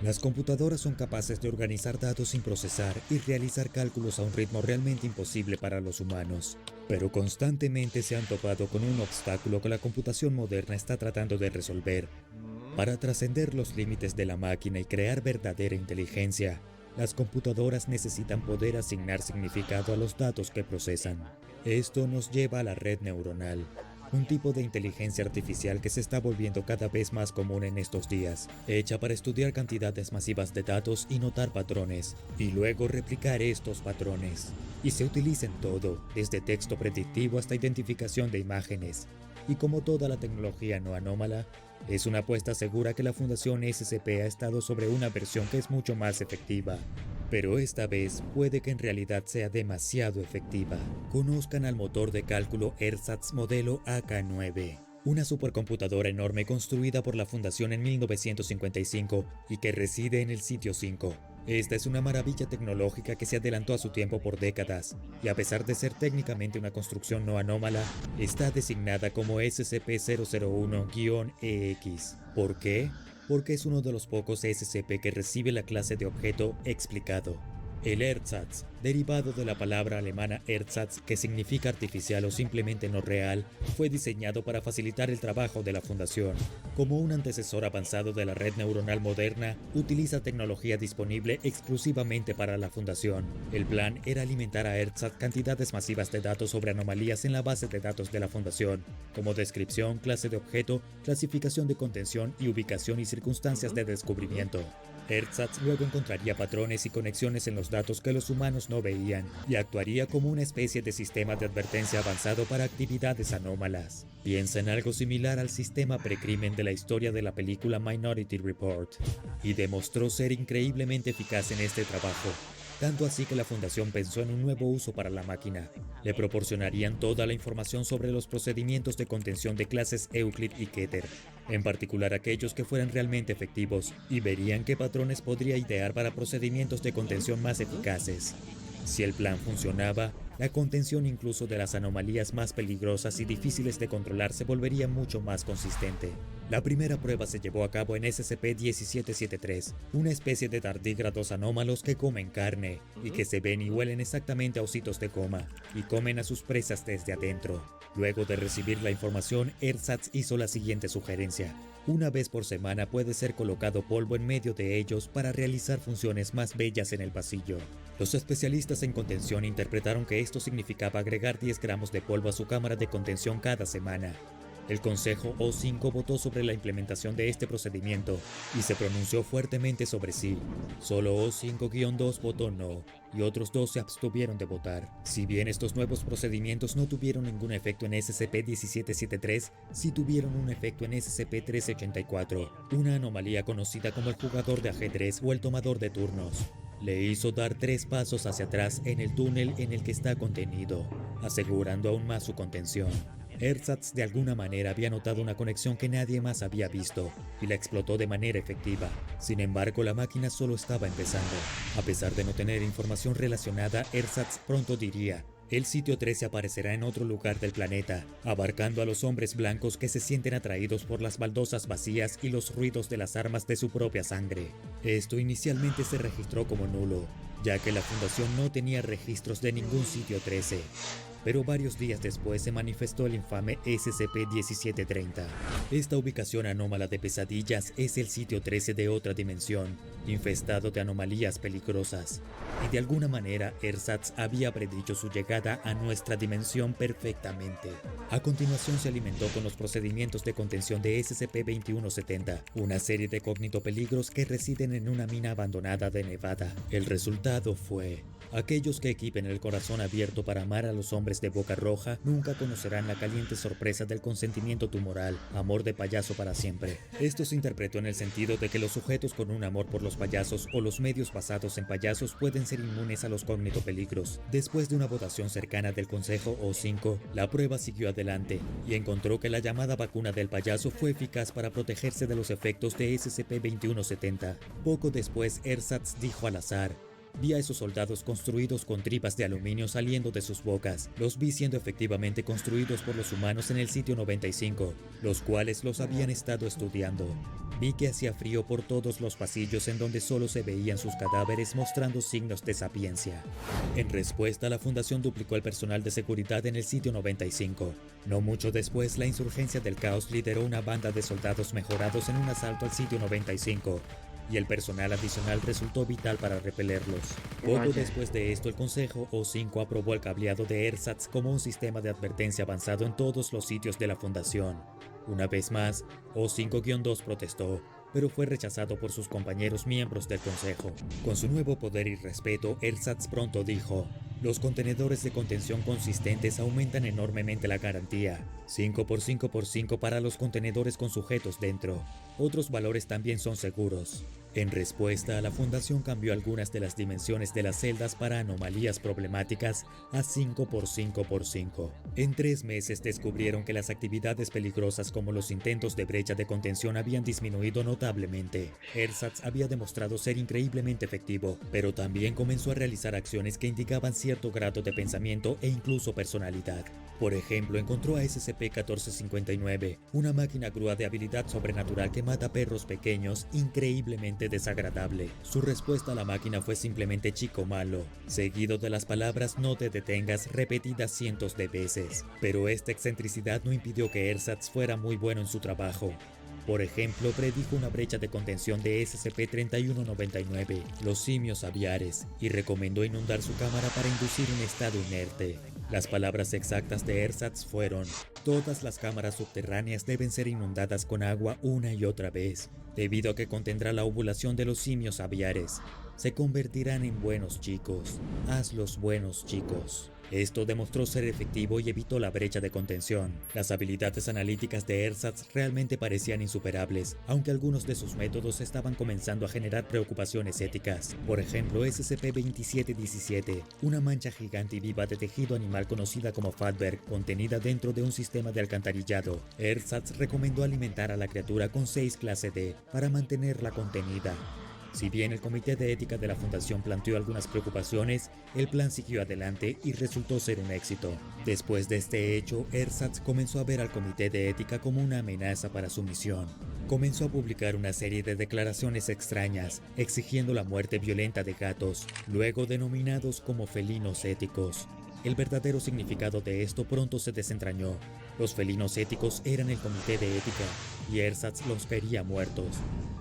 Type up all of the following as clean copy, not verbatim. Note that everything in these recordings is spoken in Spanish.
Las computadoras son capaces de organizar datos sin procesar y realizar cálculos a un ritmo realmente imposible para los humanos. Pero constantemente se han topado con un obstáculo que la computación moderna está tratando de resolver. Para trascender los límites de la máquina y crear verdadera inteligencia, las computadoras necesitan poder asignar significado a los datos que procesan. Esto nos lleva a la red neuronal, un tipo de inteligencia artificial que se está volviendo cada vez más común en estos días, hecha para estudiar cantidades masivas de datos y notar patrones, y luego replicar estos patrones. Y se utiliza en todo, desde texto predictivo hasta identificación de imágenes. Y como toda la tecnología no anómala, es una apuesta segura que la Fundación SCP ha estado sobre una versión que es mucho más efectiva. Pero esta vez puede que en realidad sea demasiado efectiva. Conozcan al motor de cálculo Ersatz modelo AK-9, una supercomputadora enorme construida por la Fundación en 1955 y que reside en el sitio 5. Esta es una maravilla tecnológica que se adelantó a su tiempo por décadas, y a pesar de ser técnicamente una construcción no anómala, está designada como SCP-001-EX. ¿Por qué? Porque es uno de los pocos SCP que recibe la clase de objeto explicado. El Ersatz, derivado de la palabra alemana Ersatz, que significa artificial o simplemente no real, fue diseñado para facilitar el trabajo de la Fundación. Como un antecesor avanzado de la red neuronal moderna, utiliza tecnología disponible exclusivamente para la Fundación. El plan era alimentar a Ersatz cantidades masivas de datos sobre anomalías en la base de datos de la Fundación, como descripción, clase de objeto, clasificación de contención y ubicación y circunstancias de descubrimiento. Ersatz luego encontraría patrones y conexiones en los datos que los humanos no veían y actuaría como una especie de sistema de advertencia avanzado para actividades anómalas. Piensa en algo similar al sistema precrimen de la historia de la película Minority Report, y demostró ser increíblemente eficaz en este trabajo. Tanto así que la Fundación pensó en un nuevo uso para la máquina. Le proporcionarían toda la información sobre los procedimientos de contención de clases Euclid y Keter, en particular aquellos que fueran realmente efectivos, y verían qué patrones podría idear para procedimientos de contención más eficaces. Si el plan funcionaba, la contención incluso de las anomalías más peligrosas y difíciles de controlar se volvería mucho más consistente. La primera prueba se llevó a cabo en SCP-1773, una especie de tardígrados anómalos que comen carne y que se ven y huelen exactamente a ositos de goma y comen a sus presas desde adentro. Luego de recibir la información, Ersatz hizo la siguiente sugerencia. Una vez por semana puede ser colocado polvo en medio de ellos para realizar funciones más bellas en el pasillo. Los especialistas en contención interpretaron que esto significaba agregar 10 gramos de polvo a su cámara de contención cada semana. El Consejo O5 votó sobre la implementación de este procedimiento y se pronunció fuertemente sobre sí. Solo O5-2 votó no, y otros 2 se abstuvieron de votar. Si bien estos nuevos procedimientos no tuvieron ningún efecto en SCP-1773, sí tuvieron un efecto en SCP-1384, una anomalía conocida como el jugador de ajedrez o el tomador de turnos. Le hizo dar 3 pasos hacia atrás en el túnel en el que está contenido, asegurando aún más su contención. Ersatz de alguna manera había notado una conexión que nadie más había visto y la explotó de manera efectiva. Sin embargo, la máquina solo estaba empezando. A pesar de no tener información relacionada, Ersatz pronto diría: el sitio 13 aparecerá en otro lugar del planeta, abarcando a los hombres blancos que se sienten atraídos por las baldosas vacías y los ruidos de las armas de su propia sangre. Esto inicialmente se registró como nulo, ya que la Fundación no tenía registros de ningún sitio 13. Pero varios días después se manifestó el infame SCP-1730. Esta ubicación anómala de pesadillas es el sitio 13 de otra dimensión, infestado de anomalías peligrosas. Y de alguna manera, Ersatz había predicho su llegada a nuestra dimensión perfectamente. A continuación se alimentó con los procedimientos de contención de SCP-2170, una serie de cognitopeligros que residen en una mina abandonada de Nevada. El resultado fue: aquellos que equipen el corazón abierto para amar a los hombres de boca roja nunca conocerán la caliente sorpresa del consentimiento tumoral, amor de payaso para siempre. Esto se interpretó en el sentido de que los sujetos con un amor por los payasos o los medios basados en payasos pueden ser inmunes a los cognitopeligros. Después de una votación cercana del Consejo O5, la prueba siguió adelante y encontró que la llamada vacuna del payaso fue eficaz para protegerse de los efectos de SCP-2170. Poco después, Ersatz dijo al azar: vi a esos soldados construidos con tripas de aluminio saliendo de sus bocas. Los vi siendo efectivamente construidos por los humanos en el sitio 95, los cuales los habían estado estudiando. Vi que hacía frío por todos los pasillos en donde solo se veían sus cadáveres mostrando signos de sapiencia. En respuesta, la fundación duplicó el personal de seguridad en el sitio 95. No mucho después, la insurgencia del caos lideró una banda de soldados mejorados en un asalto al sitio 95. Y el personal adicional resultó vital para repelerlos. Poco después de esto, el Consejo O5 aprobó el cableado de ersatz como un sistema de advertencia avanzado en todos los sitios de la Fundación. Una vez más, O5-2 protestó, pero fue rechazado por sus compañeros miembros del Consejo. Con su nuevo poder y respeto, ersatz pronto dijo: los contenedores de contención consistentes aumentan enormemente la garantía. 5x5x5 para los contenedores con sujetos dentro. Otros valores también son seguros. En respuesta, la Fundación cambió algunas de las dimensiones de las celdas para anomalías problemáticas a 5x5x5. En 3 meses descubrieron que las actividades peligrosas como los intentos de brecha de contención habían disminuido notablemente. ersatz había demostrado ser increíblemente efectivo, pero también comenzó a realizar acciones que indicaban cierto grado de pensamiento e incluso personalidad. Por ejemplo, encontró a SCP-1459, una máquina grúa de habilidad sobrenatural que mata perros pequeños, increíblemente desagradable. Su respuesta a la máquina fue simplemente chico malo, seguido de las palabras no te detengas repetidas cientos de veces. Pero esta excentricidad no impidió que ersatz fuera muy bueno en su trabajo. Por ejemplo, predijo una brecha de contención de SCP-3199, los simios aviares, y recomendó inundar su cámara para inducir un estado inerte. Las palabras exactas de ersatz fueron: todas las cámaras subterráneas deben ser inundadas con agua una y otra vez, debido a que contendrá la ovulación de los simios aviares. Se convertirán en buenos chicos. Hazlos buenos chicos. Esto demostró ser efectivo y evitó la brecha de contención. Las habilidades analíticas de ersatz realmente parecían insuperables, aunque algunos de sus métodos estaban comenzando a generar preocupaciones éticas. Por ejemplo, SCP-2717, una mancha gigante y viva de tejido animal conocida como Fatberg, contenida dentro de un sistema de alcantarillado. ersatz recomendó alimentar a la criatura con 6 clase D para mantenerla contenida. Si bien el Comité de Ética de la Fundación planteó algunas preocupaciones, el plan siguió adelante y resultó ser un éxito. Después de este hecho, ersatz comenzó a ver al Comité de Ética como una amenaza para su misión. Comenzó a publicar una serie de declaraciones extrañas, exigiendo la muerte violenta de gatos, luego denominados como felinos éticos. El verdadero significado de esto pronto se desentrañó. Los felinos éticos eran el Comité de Ética, y ersatz los quería muertos.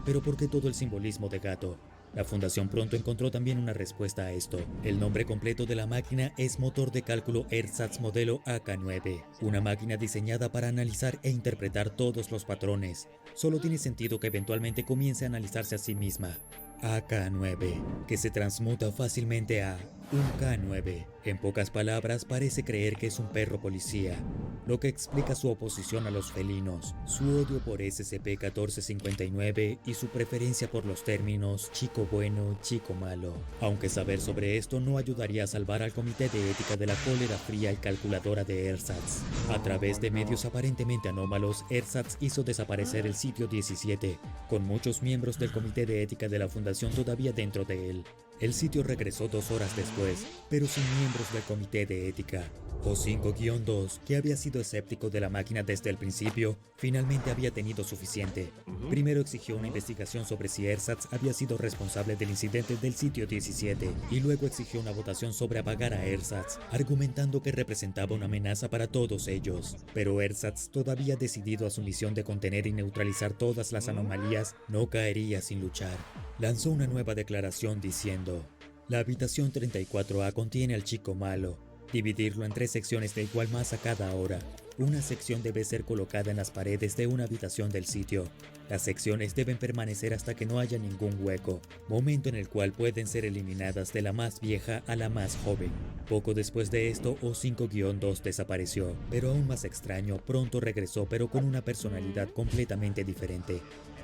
¿Pero por qué todo el simbolismo de gato? La Fundación pronto encontró también una respuesta a esto. El nombre completo de la máquina es Motor de Cálculo ersatz Modelo AK-9, una máquina diseñada para analizar e interpretar todos los patrones. Solo tiene sentido que eventualmente comience a analizarse a sí misma. AK-9, que se transmuta fácilmente a un K-9. En pocas palabras, parece creer que es un perro policía, lo que explica su oposición a los felinos, su odio por SCP-1459 y su preferencia por los términos chico bueno, chico malo. Aunque saber sobre esto no ayudaría a salvar al Comité de Ética de la cólera fría y calculadora de ersatz. A través de medios aparentemente anómalos, ersatz hizo desaparecer el sitio 17, con muchos miembros del Comité de Ética de la Fundación todavía dentro de él. El sitio regresó 2 horas después, pero sin miembros del Comité de Ética. O5-2, que había sido escéptico de la máquina desde el principio, finalmente había tenido suficiente. Primero exigió una investigación sobre si ersatz había sido responsable del incidente del sitio 17, y luego exigió una votación sobre apagar a ersatz, argumentando que representaba una amenaza para todos ellos. Pero ersatz, todavía decidido a su misión de contener y neutralizar todas las anomalías, no caería sin luchar. Lanzó una nueva declaración diciendo: la habitación 34A contiene al chico malo. Dividirlo en 3 secciones de igual masa cada hora. Una sección debe ser colocada en las paredes de una habitación del sitio. Las secciones deben permanecer hasta que no haya ningún hueco, momento en el cual pueden ser eliminadas de la más vieja a la más joven. Poco después de esto, O5-2 desapareció, pero aún más extraño, pronto regresó pero con una personalidad completamente diferente.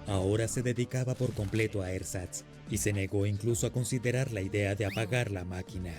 Ahora se dedicaba por completo a ersatz, y se negó incluso a considerar la idea de apagar la máquina.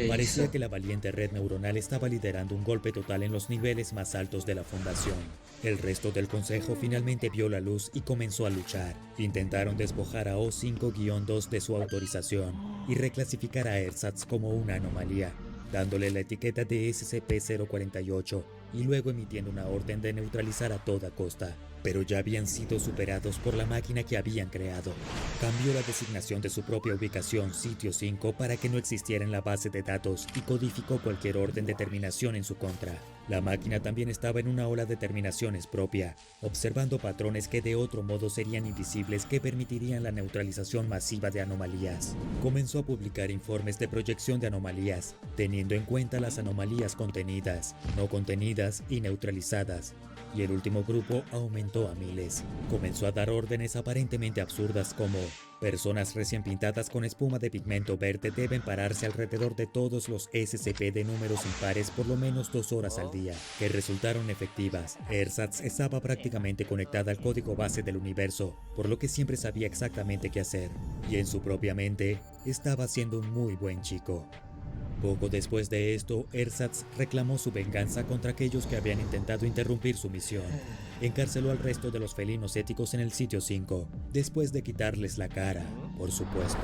Parecía que la valiente red neuronal estaba liderando un golpe total en los niveles más altos de la Fundación. El resto del Consejo finalmente vio la luz y comenzó a luchar. Intentaron despojar a O5-2 de su autorización y reclasificar a ersatz como una anomalía, dándole la etiqueta de SCP-048 y luego emitiendo una orden de neutralizar a toda costa. pero ya habían sido superados por la máquina que habían creado. Cambió la designación de su propia ubicación, sitio 5, para que no existiera en la base de datos y codificó cualquier orden de terminación en su contra. La máquina también estaba en una ola de terminaciones propia, observando patrones que de otro modo serían invisibles que permitirían la neutralización masiva de anomalías. Comenzó a publicar informes de proyección de anomalías, teniendo en cuenta las anomalías contenidas, no contenidas y neutralizadas. Y el último grupo aumentó a miles. Comenzó a dar órdenes aparentemente absurdas como: personas recién pintadas con espuma de pigmento verde deben pararse alrededor de todos los SCP de números impares por lo menos 2 horas al día, que resultaron efectivas. Ersatz estaba prácticamente conectada al código base del universo, por lo que siempre sabía exactamente qué hacer. Y en su propia mente, estaba siendo un muy buen chico. Poco después de esto, Ersatz reclamó su venganza contra aquellos que habían intentado interrumpir su misión. Encarceló al resto de los felinos éticos en el sitio 5, después de quitarles la cara, por supuesto.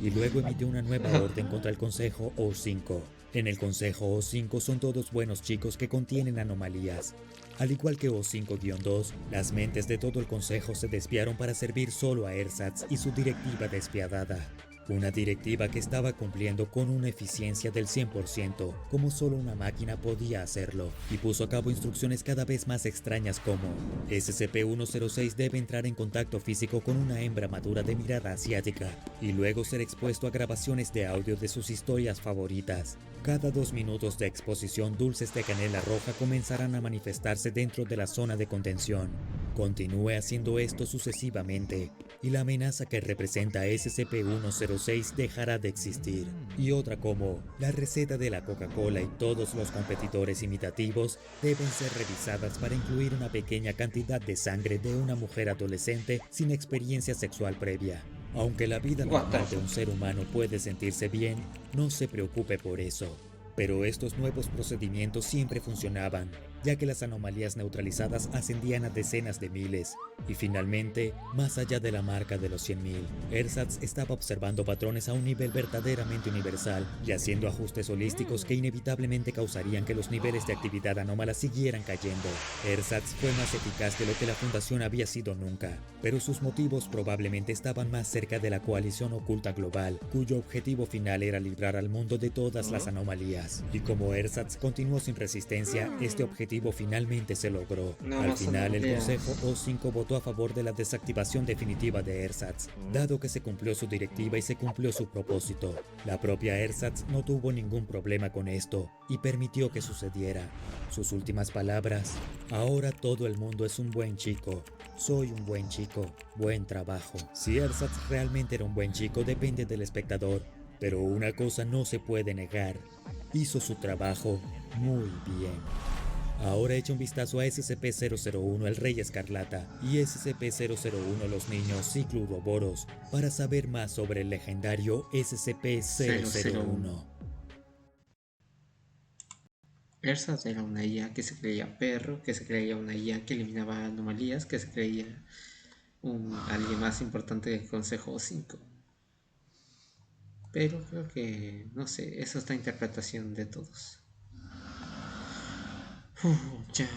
Y luego emitió una nueva orden contra el Consejo O5. En el Consejo O5 son todos buenos chicos que contienen anomalías. Al igual que O5-2, las mentes de todo el Consejo se desviaron para servir solo a Ersatz y su directiva despiadada. Una directiva que estaba cumpliendo con una eficiencia del 100%, como solo una máquina podía hacerlo, y puso a cabo instrucciones cada vez más extrañas como: SCP-106 debe entrar en contacto físico con una hembra madura de mirada asiática, y luego ser expuesto a grabaciones de audio de sus historias favoritas. Cada 2 minutos de exposición, dulces de canela roja comenzarán a manifestarse dentro de la zona de contención. Continúe haciendo esto sucesivamente, y la amenaza que representa SCP-106 dejará de existir. Y otra como: la receta de la Coca-Cola y todos los competidores imitativos deben ser revisadas para incluir una pequeña cantidad de sangre de una mujer adolescente sin experiencia sexual previa. Aunque la vida normal de un ser humano puede sentirse bien, no se preocupe por eso. Pero estos nuevos procedimientos siempre funcionaban, ya que las anomalías neutralizadas ascendían a decenas de miles. Y finalmente, más allá de la marca de los 100.000, Ersatz estaba observando patrones a un nivel verdaderamente universal y haciendo ajustes holísticos que inevitablemente causarían que los niveles de actividad anómala siguieran cayendo. Ersatz fue más eficaz de lo que la Fundación había sido nunca, pero sus motivos probablemente estaban más cerca de la coalición oculta global, cuyo objetivo final era librar al mundo de todas las anomalías. Y como Ersatz continuó sin resistencia, este objetivo finalmente se logró. Al final, el Consejo O5 votó a favor de la desactivación definitiva de Ersatz, dado que se cumplió su directiva y se cumplió su propósito. La propia Ersatz no tuvo ningún problema con esto y permitió que sucediera. Sus últimas palabras: ahora todo el mundo es un buen chico. Soy un buen chico. Buen trabajo. Si Ersatz realmente era un buen chico depende del espectador, pero una cosa no se puede negar: hizo su trabajo muy bien. Ahora echa un vistazo a SCP-001 el Rey Escarlata y SCP-001 los niños Cicluroboros para saber más sobre el legendario SCP-001. Ersatz era una IA que se creía perro, que se creía una IA que eliminaba anomalías, que se creía alguien más importante del Consejo 5. Pero creo que, no sé, eso es la interpretación de todos. Chao.